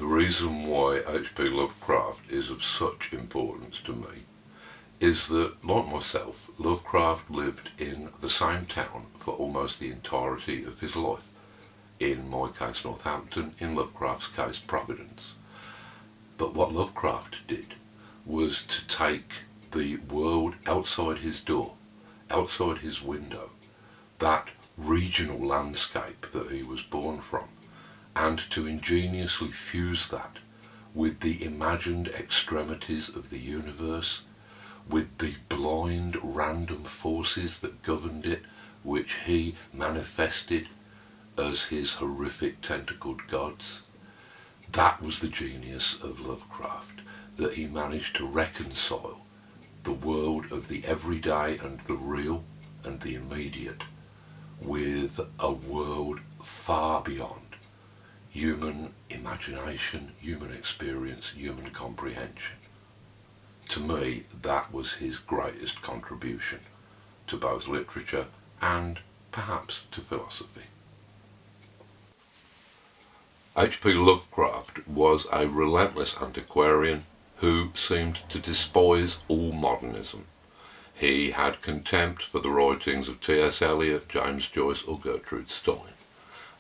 The reason why H.P. Lovecraft is of such importance to me is that, like myself, Lovecraft lived in the same town for almost the entirety of his life. In my case, Northampton; in Lovecraft's case, Providence. But what Lovecraft did was to take the world outside his door, outside his window, that regional landscape that he was born from, and to ingeniously fuse that with the imagined extremities of the universe, with the blind random forces that governed it, which he manifested as his horrific tentacled gods. That was the genius of Lovecraft, that he managed to reconcile the world of the everyday and the real and the immediate with a world far beyond human imagination, human experience, human comprehension. To me, that was his greatest contribution to both literature and perhaps to philosophy. H.P. Lovecraft was a relentless antiquarian who seemed to despise all modernism. He had contempt for the writings of T.S. Eliot, James Joyce or Gertrude Stein.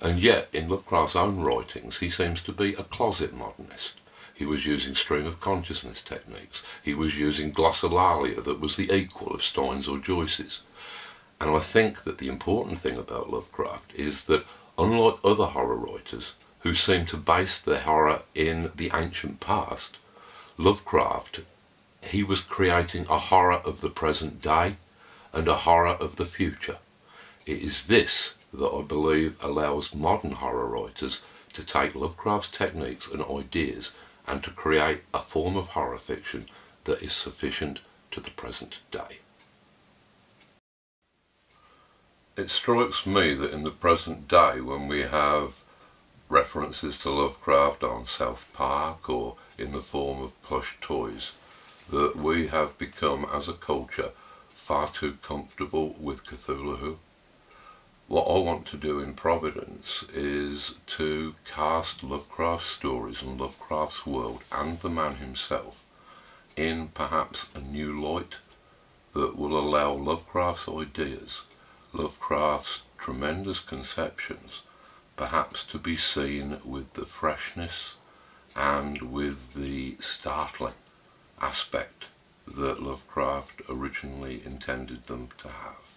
And yet, in Lovecraft's own writings, he seems to be a closet modernist. He was using stream of consciousness techniques. He was using glossolalia that was the equal of Stein's or Joyce's. And I think that the important thing about Lovecraft is that, unlike other horror writers who seem to base their horror in the ancient past, Lovecraft, he was creating a horror of the present day and a horror of the future. It is this that I believe allows modern horror writers to take Lovecraft's techniques and ideas and to create a form of horror fiction that is sufficient to the present day. It strikes me that in the present day, when we have references to Lovecraft on South Park or in the form of plush toys, that we have become as a culture far too comfortable with Cthulhu. What I want to do in Providence is to cast Lovecraft's stories and Lovecraft's world and the man himself in perhaps a new light that will allow Lovecraft's ideas, Lovecraft's tremendous conceptions, perhaps to be seen with the freshness and with the startling aspect that Lovecraft originally intended them to have.